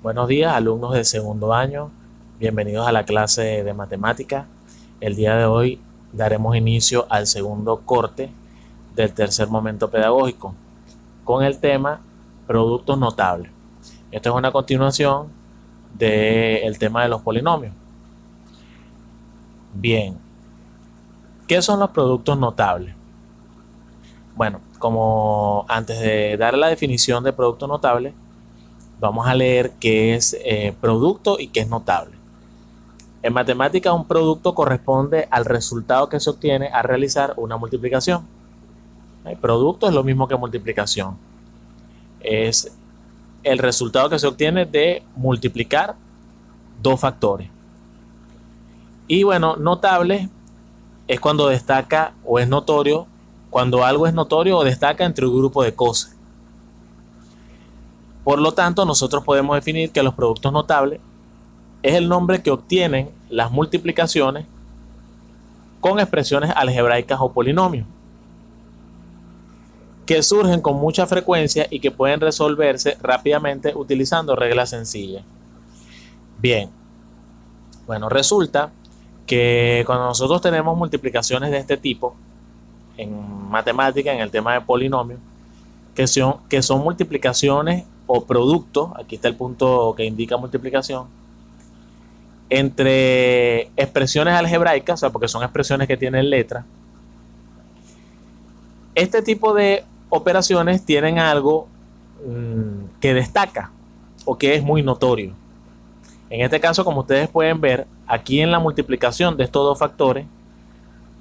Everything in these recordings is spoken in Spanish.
Buenos días, alumnos de segundo año. Bienvenidos a la clase de matemática. El día de hoy daremos inicio al segundo corte del tercer momento pedagógico con el tema productos notables. Esto es una continuación del tema de los polinomios. Bien, ¿qué son los productos notables? Bueno, como antes de dar la definición de producto notable, vamos a leer qué es producto y qué es notable. En matemática, un producto corresponde al resultado que se obtiene al realizar una multiplicación. El producto es lo mismo que multiplicación. Es el resultado que se obtiene de multiplicar dos factores. Y bueno, notable es cuando destaca o es notorio, cuando algo es notorio o destaca entre un grupo de cosas. Por lo tanto, nosotros podemos definir que los productos notables es el nombre que obtienen las multiplicaciones con expresiones algebraicas o polinomios, que surgen con mucha frecuencia y que pueden resolverse rápidamente utilizando reglas sencillas. Bien, bueno, resulta que cuando nosotros tenemos multiplicaciones de este tipo, en matemática, en el tema de polinomios, que son multiplicaciones o productos, aquí está el punto que indica multiplicación, entre expresiones algebraicas, o sea, porque son expresiones que tienen letras. Este tipo de operaciones tienen algo que destaca o que es muy notorio. En este caso, como ustedes pueden ver, aquí en la multiplicación de estos dos factores,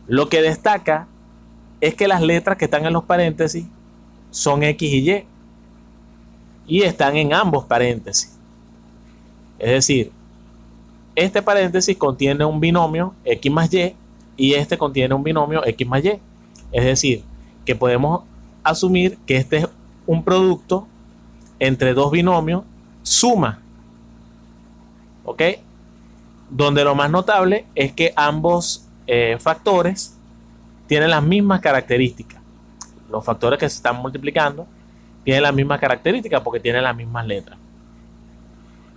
lo que destaca es que las letras que están en los paréntesis son X y Y están en ambos paréntesis. Es decir, este paréntesis contiene un binomio X más Y y este contiene un binomio X más Y. Es decir, que podemos asumir que este es un producto entre dos binomios suma. ¿Ok? Donde lo más notable es que ambos factores tienen las mismas características. Los factores que se están multiplicando tienen las mismas características porque tienen las mismas letras.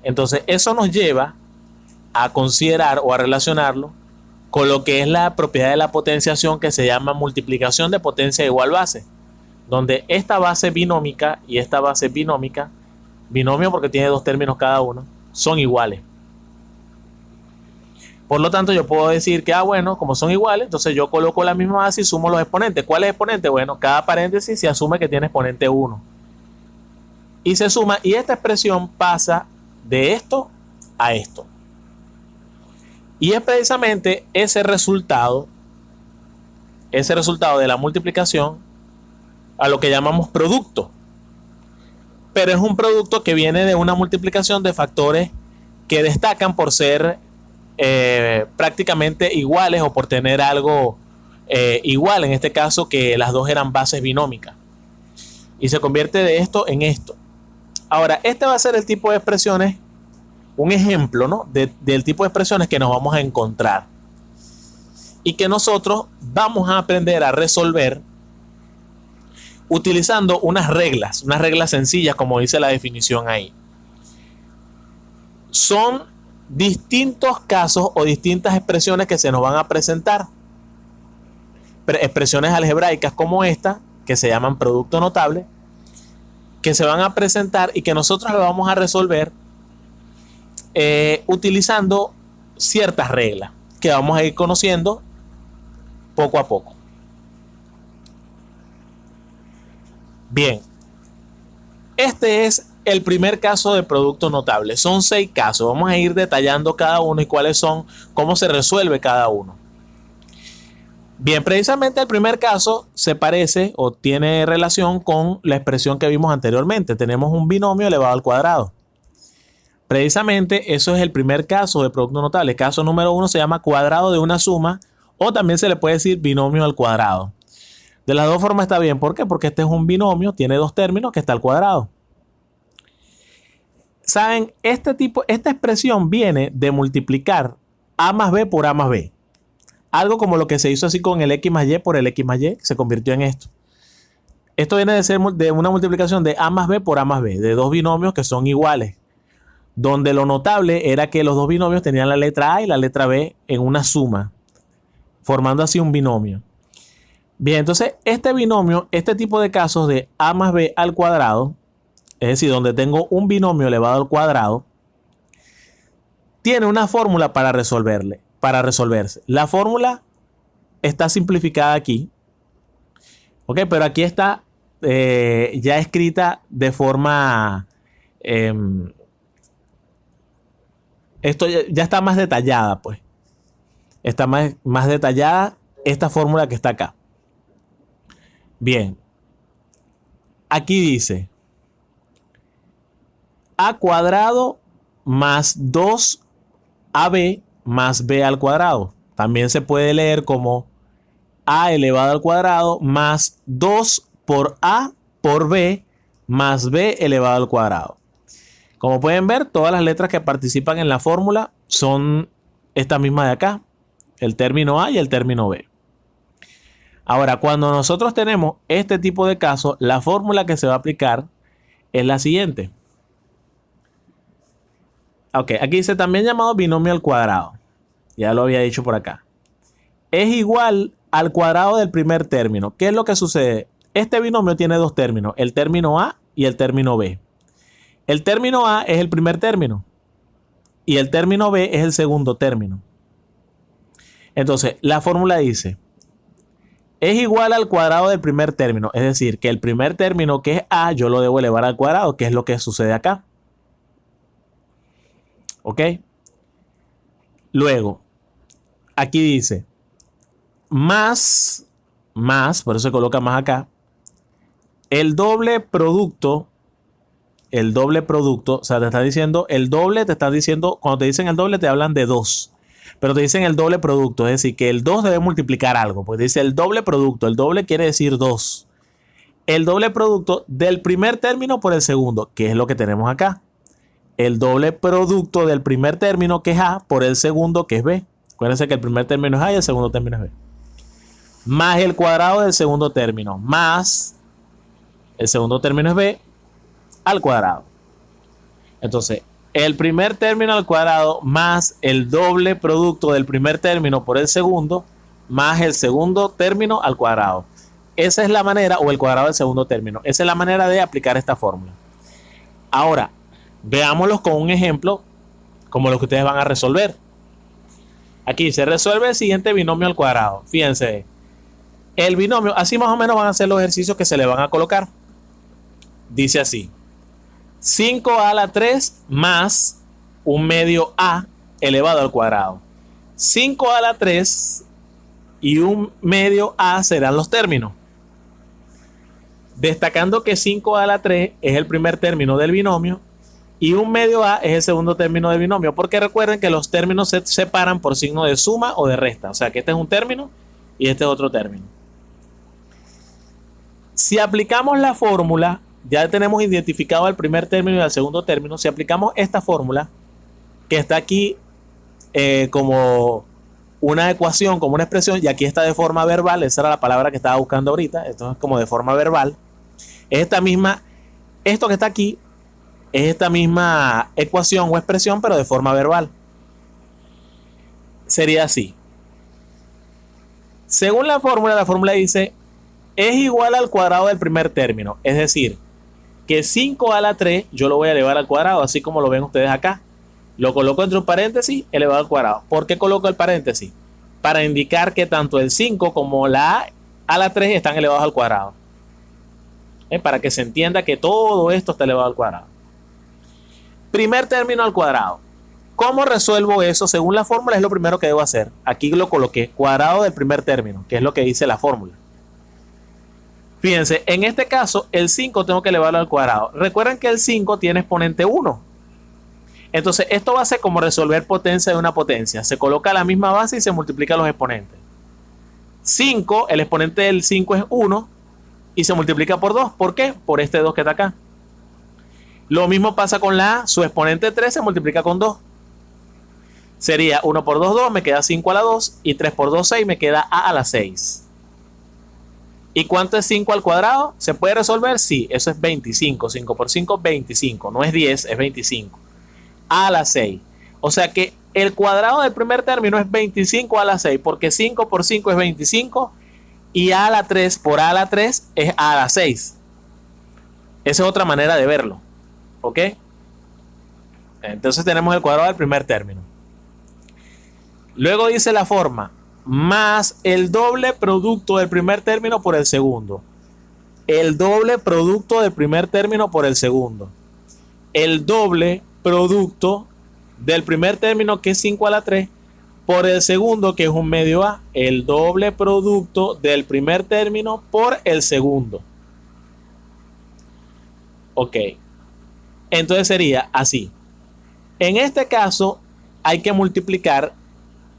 Entonces, eso nos lleva a considerar o a relacionarlo con lo que es la propiedad de la potenciación, que se llama multiplicación de potencia de igual base, donde esta base binómica y esta base binómica, binomio porque tiene dos términos cada uno, son iguales. Por lo tanto, yo puedo decir que, bueno, como son iguales, entonces yo coloco la misma base y sumo los exponentes. ¿Cuál es el exponente? Bueno, cada paréntesis se asume que tiene exponente 1. Y se suma, y esta expresión pasa de esto a esto. Y es precisamente ese resultado de la multiplicación a lo que llamamos producto. Pero es un producto que viene de una multiplicación de factores que destacan por ser prácticamente iguales o por tener algo igual, en este caso que las dos eran bases binómicas, y se convierte de esto en esto. Ahora, este va a ser el tipo de expresiones, un ejemplo, ¿no? del tipo de expresiones que nos vamos a encontrar y que nosotros vamos a aprender a resolver utilizando unas reglas sencillas, como dice la definición ahí. Son distintos casos o distintas expresiones que se nos van a presentar. Expresiones algebraicas como esta, que se llaman producto notable, que se van a presentar y que nosotros lo vamos a resolver utilizando ciertas reglas que vamos a ir conociendo poco a poco. Bien, este es el primer caso de producto notable. Son 6 casos. Vamos a ir detallando cada uno y cuáles son, cómo se resuelve cada uno. Bien, precisamente el primer caso se parece o tiene relación con la expresión que vimos anteriormente. Tenemos un binomio elevado al cuadrado. Precisamente eso es el primer caso de producto notable. Caso número 1 se llama cuadrado de una suma, o también se le puede decir binomio al cuadrado. De las dos formas está bien. ¿Por qué? Porque este es un binomio, tiene dos términos que está al cuadrado. ¿Saben? Esta expresión viene de multiplicar a más b por a más b. Algo como lo que se hizo así con el x más y por el x más y, que se convirtió en esto. Esto viene de ser de una multiplicación de a más b por a más b, de dos binomios que son iguales. donde lo notable era que los dos binomios tenían la letra A y la letra B en una suma, formando así un binomio. Bien, entonces este binomio, este tipo de casos de A más B al cuadrado, es decir, donde tengo un binomio elevado al cuadrado, tiene una fórmula para resolverse. La fórmula está simplificada aquí, ¿ok? Pero aquí está ya escrita de forma... esto ya está más detallada, pues. Está más detallada esta fórmula que está acá. Bien. Aquí dice A cuadrado más 2AB más B al cuadrado. También se puede leer como A elevado al cuadrado más 2 por A por B más B elevado al cuadrado. Como pueden ver, todas las letras que participan en la fórmula son esta misma de acá, el término A y el término B. Ahora, cuando nosotros tenemos este tipo de casos, la fórmula que se va a aplicar es la siguiente. Ok, aquí dice también llamado binomio al cuadrado. Ya lo había dicho por acá. Es igual al cuadrado del primer término. ¿Qué es lo que sucede? Este binomio tiene dos términos, el término A y el término B. El término A es el primer término y el término B es el segundo término. Entonces, la fórmula dice, es igual al cuadrado del primer término. Es decir, que el primer término, que es A, yo lo debo elevar al cuadrado, que es lo que sucede acá. ¿Ok? Luego, aquí dice, más, por eso se coloca más acá, el doble producto, o sea, te está diciendo el doble, te está diciendo, cuando te dicen el doble te hablan de 2, pero te dicen el doble producto, es decir, que el 2 debe multiplicar algo, pues dice el doble producto, el doble quiere decir 2. El doble producto del primer término por el segundo, que es lo que tenemos acá. El doble producto del primer término, que es A, por el segundo, que es B. Acuérdense que el primer término es A y el segundo término es B. Más el cuadrado del segundo término, más el segundo término es B, al cuadrado. Entonces, el primer término al cuadrado más el doble producto del primer término por el segundo más el segundo término al cuadrado. Esa es la manera, o el cuadrado del segundo término. Esa es la manera de aplicar esta fórmula. Ahora, veámoslos con un ejemplo como lo que ustedes van a resolver. Aquí se resuelve el siguiente binomio al cuadrado. Fíjense, el binomio, así más o menos van a ser los ejercicios que se le van a colocar. Dice así: 5a a la 3 más un medio a elevado al cuadrado. 5a a la 3 y un medio a serán los términos. Destacando que 5a a la 3 es el primer término del binomio y un medio a es el segundo término del binomio, porque recuerden que los términos se separan por signo de suma o de resta. O sea que este es un término y este es otro término. Si aplicamos la fórmula, ya tenemos identificado el primer término y el segundo término. Si aplicamos esta fórmula, que está aquí como una ecuación, como una expresión, y aquí está de forma verbal, esa era la palabra que estaba buscando ahorita, esto es como de forma verbal, es esta misma, esto que está aquí, es esta misma ecuación o expresión, pero de forma verbal. Sería así. Según la fórmula dice, es igual al cuadrado del primer término, es decir, que 5 a la 3 yo lo voy a elevar al cuadrado, así como lo ven ustedes acá. Lo coloco entre un paréntesis, elevado al cuadrado. ¿Por qué coloco el paréntesis? Para indicar que tanto el 5 como la a la 3 están elevados al cuadrado. Para que se entienda que todo esto está elevado al cuadrado. Primer término al cuadrado. ¿Cómo resuelvo eso? Según la fórmula es lo primero que debo hacer. Aquí lo coloqué, cuadrado del primer término, que es lo que dice la fórmula. Fíjense, en este caso el 5 tengo que elevarlo al cuadrado. Recuerden que el 5 tiene exponente 1. Entonces esto va a ser como resolver potencia de una potencia. Se coloca la misma base y se multiplican los exponentes. 5, el exponente del 5 es 1 y se multiplica por 2. ¿Por qué? Por este 2 que está acá. Lo mismo pasa con la A, su exponente 3 se multiplica con 2. Sería 1 por 2, 2, me queda 5 a la 2 y 3 por 2, 6, me queda A a la 6. ¿Y cuánto es 5 al cuadrado? ¿Se puede resolver? Sí, eso es 25. 5 por 5, 25. No es 10, es 25. a la 6. O sea que el cuadrado del primer término es 25 a la 6, porque 5 por 5 es 25 y a la 3 por a la 3 es a la 6. Esa es otra manera de verlo. ¿Ok? Entonces tenemos el cuadrado del primer término. Luego dice la forma, más el doble producto del primer término por el segundo. El doble producto del primer término por el segundo. El doble producto del primer término, que es 5 a la 3, por el segundo, que es un medio a. El doble producto del primer término por el segundo. Ok. Entonces sería así. En este caso hay que multiplicar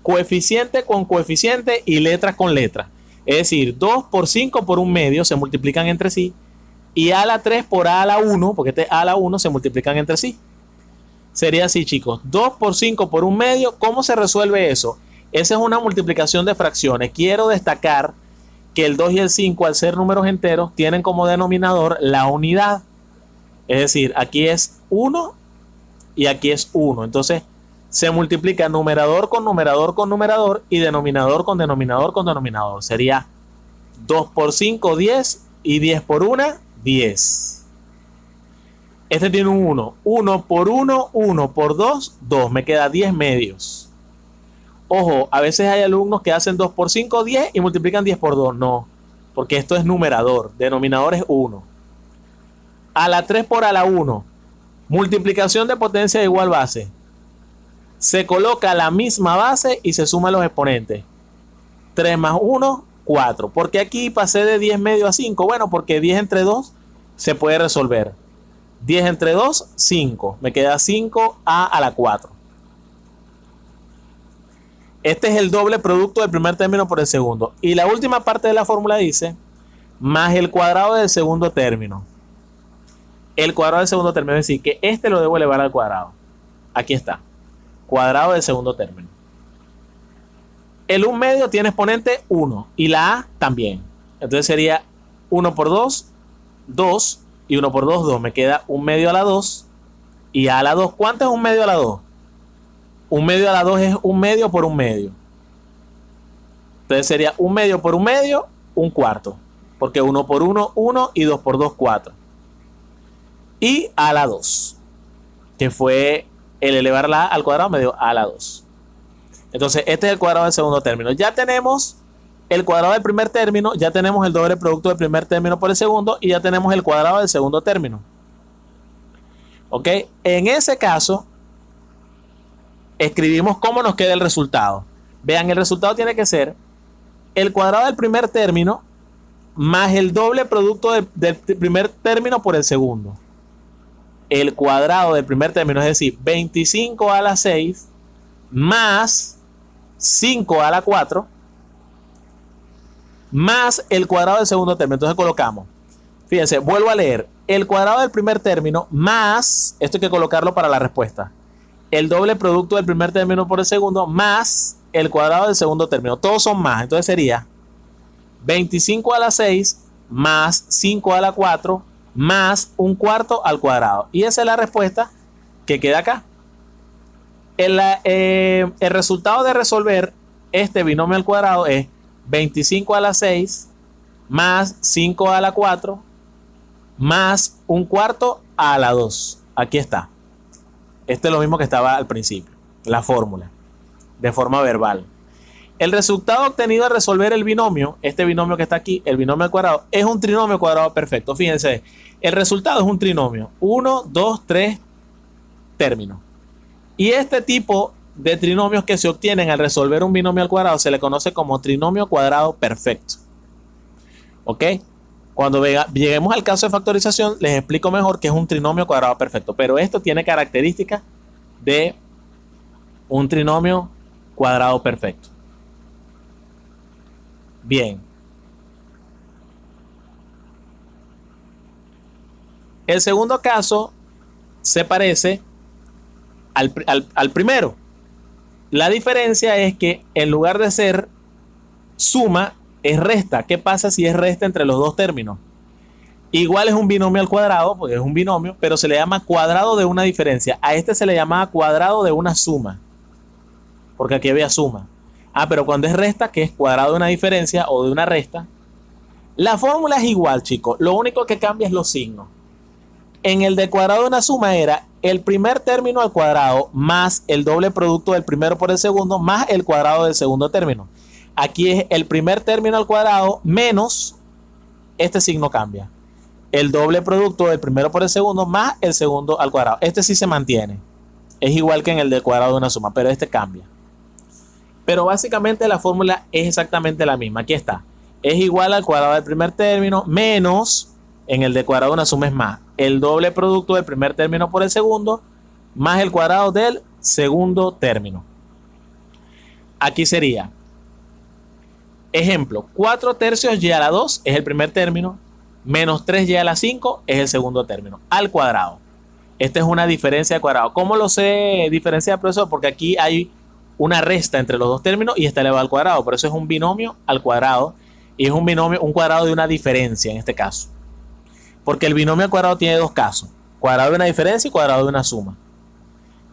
coeficiente con coeficiente y letra con letra. Es decir, 2 por 5 por un medio se multiplican entre sí. Y a la 3 por a la 1, porque este a la 1 se multiplican entre sí. Sería así, chicos. 2 por 5 por un medio. ¿Cómo se resuelve eso? Esa es una multiplicación de fracciones. Quiero destacar que el 2 y el 5, al ser números enteros, tienen como denominador la unidad. Es decir, aquí es 1 y aquí es 1. Entonces, se multiplica numerador con numerador con numerador y denominador con denominador con denominador. Sería 2 por 5, 10 y 10 por 1, 10. Este tiene un 1. 1 por 1, 1 por 2, 2. Me queda 10 medios. Ojo, a veces hay alumnos que hacen 2 por 5, 10 y multiplican 10 por 2. No, porque esto es numerador. Denominador es 1. A la 3 por a la 1. Multiplicación de potencia de igual base. Se coloca la misma base y se suman los exponentes. 3 más 1, 4. ¿Por qué aquí pasé de 10 medio a 5? Bueno, porque 10 entre 2 se puede resolver. 10 entre 2, 5. Me queda 5a a la 4. Este es el doble producto del primer término por el segundo. Y la última parte de la fórmula dice, más el cuadrado del segundo término. El cuadrado del segundo término, es decir, que este lo debo elevar al cuadrado. Aquí está. Cuadrado del segundo término. El 1 medio tiene exponente 1 y la a también. Entonces sería 1 por 2, 2 y 1 por 2, 2. Me queda 1 medio a la 2 y a la 2. ¿Cuánto es 1 medio a la 2? 1 medio a la 2 es 1 medio por 1 medio. Entonces sería 1 medio por 1 medio, 1 cuarto. Porque 1 por 1, 1 y 2 por 2, 4. Y a la 2, que fue el elevar la a al cuadrado, me dio a la 2. Entonces este es el cuadrado del segundo término. Ya tenemos el cuadrado del primer término, ya tenemos el doble producto del primer término por el segundo y ya tenemos el cuadrado del segundo término. ¿Ok? En ese caso, escribimos cómo nos queda el resultado. Vean, el resultado tiene que ser el cuadrado del primer término más el doble producto del primer término por el segundo. El cuadrado del primer término, es decir, 25 a la 6 más 5 a la 4 más el cuadrado del segundo término. Entonces colocamos, fíjense, vuelvo a leer, el cuadrado del primer término más, esto hay que colocarlo para la respuesta, el doble producto del primer término por el segundo más el cuadrado del segundo término. Todos son más, entonces sería 25 a la 6 más 5 a la 4 más 1 cuarto al cuadrado. Y esa es la respuesta que queda acá. El resultado de resolver este binomio al cuadrado es 25 a la 6 más 5 a la 4 más 1 cuarto a la 2. Aquí está. Este es lo mismo que estaba al principio, la fórmula, de forma verbal. El resultado obtenido al resolver el binomio, este binomio que está aquí, el binomio al cuadrado, es un trinomio cuadrado perfecto. Fíjense, el resultado es un trinomio. 1, 2, 3 términos. Y este tipo de trinomios que se obtienen al resolver un binomio al cuadrado se le conoce como trinomio cuadrado perfecto. ¿Ok? Cuando lleguemos al caso de factorización, les explico mejor qué es un trinomio cuadrado perfecto. Pero esto tiene características de un trinomio cuadrado perfecto. Bien. El segundo caso se parece al primero. La diferencia es que en lugar de ser suma, es resta. ¿Qué pasa si es resta entre los dos términos? Igual es un binomio al cuadrado, porque es un binomio, pero se le llama cuadrado de una diferencia. A este se le llamaba cuadrado de una suma, porque aquí había suma. Ah, pero cuando es resta, que es cuadrado de una diferencia o de una resta, la fórmula es igual, chicos. Lo único que cambia es los signos. En el de cuadrado de una suma era el primer término al cuadrado más el doble producto del primero por el segundo más el cuadrado del segundo término. Aquí es el primer término al cuadrado menos, este signo cambia, el doble producto del primero por el segundo más el segundo al cuadrado. Este sí se mantiene. Es igual que en el de cuadrado de una suma, pero este cambia. Pero básicamente la fórmula es exactamente la misma. Aquí está. Es igual al cuadrado del primer término menos, en el de cuadrado de una suma es más, el doble producto del primer término por el segundo más el cuadrado del segundo término. Aquí sería, ejemplo, 4 tercios y a la 2 es el primer término, menos 3y a la 5 es el segundo término, al cuadrado. Esta es una diferencia de cuadrado. ¿Cómo lo sé diferenciar, profesor? Porque aquí hay una resta entre los dos términos y está elevado al cuadrado. Por eso es un binomio al cuadrado. Y es un binomio, un cuadrado de una diferencia en este caso. Porque el binomio al cuadrado tiene dos casos. Cuadrado de una diferencia y cuadrado de una suma.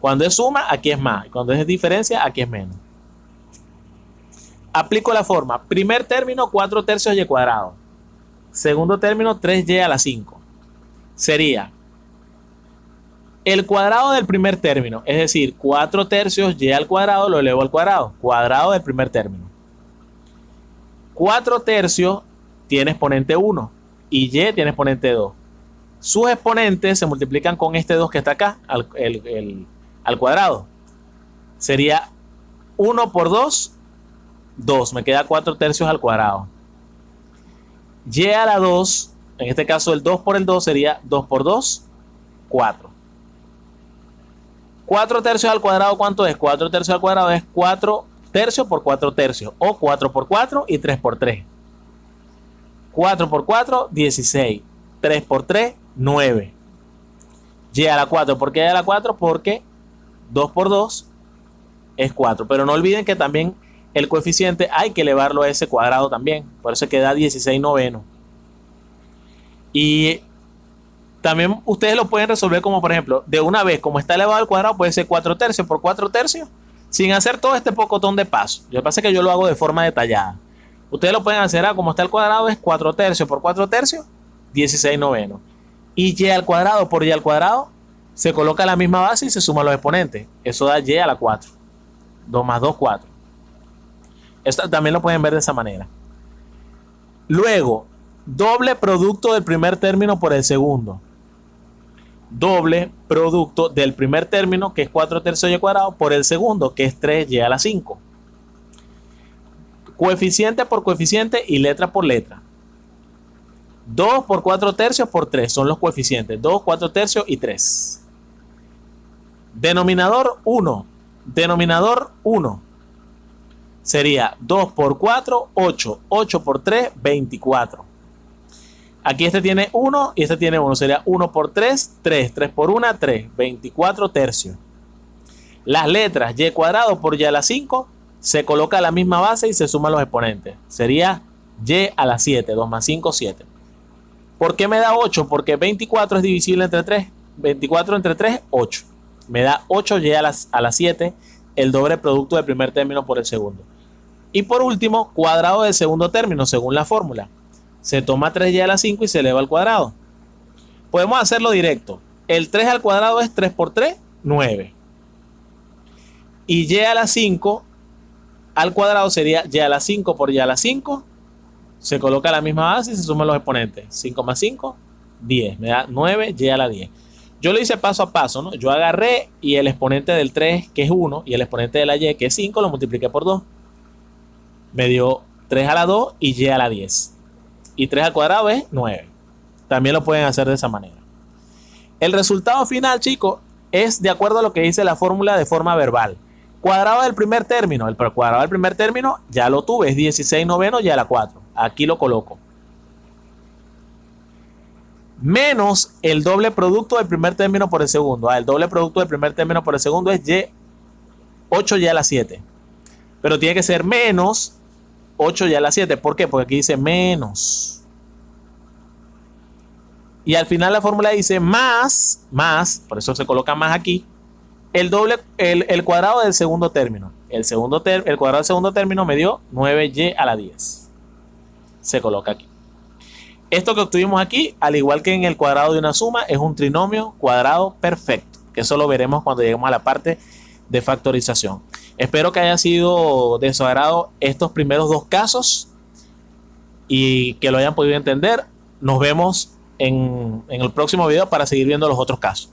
Cuando es suma, aquí es más. Cuando es diferencia, aquí es menos. Aplico la forma. Primer término, 4 tercios y cuadrado. Segundo término, 3y a la 5. Sería el cuadrado del primer término. Es decir, 4 tercios y al cuadrado lo elevo al cuadrado. Cuadrado del primer término. 4 tercios tiene exponente 1 y y tiene exponente 2. Sus exponentes se multiplican con este 2 que está acá, al cuadrado. Sería 1 por 2, 2. Me queda 4 tercios al cuadrado. Y a la 2, en este caso el 2 por el 2 sería 2 por 2, 4. 4 tercios al cuadrado, ¿cuánto es? 4 tercios al cuadrado es 4 tercios por 4 tercios, o 4 por 4 y 3 por 3. 4 por 4, 16. 3 por 3, 9. Y a la 4, ¿por qué y a la 4? Porque 2 por 2 es 4. Pero no olviden que también el coeficiente hay que elevarlo a ese cuadrado también. Por eso queda 16 novenos. Y también ustedes lo pueden resolver como, por ejemplo, de una vez, como está elevado al cuadrado, puede ser 4 tercios por 4 tercios, sin hacer todo este pocotón de pasos. Lo que pasa es que yo lo hago de forma detallada. Ustedes lo pueden hacer como está el cuadrado, es 4 tercios por 4 tercios, 16 novenos. Y y al cuadrado por y al cuadrado, se coloca la misma base y se suman los exponentes. Eso da y a la 4. 2 más 2, 4. Esto también lo pueden ver de esa manera. Luego, doble producto del primer término por el segundo. Doble producto del primer término, que es 4 tercios y cuadrado, por el segundo, que es 3y a la 5. Coeficiente por coeficiente y letra por letra. 2 por 4 tercios por 3 son los coeficientes. 2, 4 tercios y 3. Denominador 1. Denominador 1. Sería 2 por 4, 8. 8 por 3, 24. Aquí este tiene 1 y este tiene 1. Sería 1 por 3, 3. 3 por 1, 3. 24 tercios. Las letras y cuadrado por y a la 5 se coloca la misma base y se suman los exponentes. Sería y a la 7. 2 más 5, 7. ¿Por qué me da 8? Porque 24 es divisible entre 3. 24 entre 3, 8. Me da 8 y a la 7, el doble producto del primer término por el segundo. Y por último, cuadrado del segundo término, según la fórmula. Se toma 3y a la 5 y se eleva al cuadrado. Podemos hacerlo directo. El 3 al cuadrado es 3 por 3, 9. Y a la 5 al cuadrado sería y a la 5 por y a la 5. Se coloca la misma base y se suman los exponentes. 5 más 5, 10. Me da 9 y a la 10. Yo lo hice paso a paso, ¿no? Yo agarré y el exponente del 3, que es 1, y el exponente de la y, que es 5, lo multipliqué por 2. Me dio 3 a la 2 y a la 10. Y 3 al cuadrado es 9. También lo pueden hacer de esa manera. El resultado final, chicos, es de acuerdo a lo que dice la fórmula de forma verbal. Cuadrado del primer término. El cuadrado del primer término ya lo tuve, es 16 novenos y a la 4. Aquí lo coloco. Menos el doble producto del primer término por el segundo. El doble producto del primer término por el segundo es 8 y a la 7. Pero tiene que ser menos 8 y a la 7. ¿Por qué? Porque aquí dice menos. Y al final la fórmula dice más, por eso se coloca más aquí, el cuadrado del segundo término. El cuadrado del segundo término me dio 9y a la 10. Se coloca aquí. Esto que obtuvimos aquí, al igual que en el cuadrado de una suma, es un trinomio cuadrado perfecto, que eso lo veremos cuando lleguemos a la parte de factorización. Espero que haya sido de su agrado estos primeros dos casos y que lo hayan podido entender. Nos vemos en el próximo video para seguir viendo los otros casos.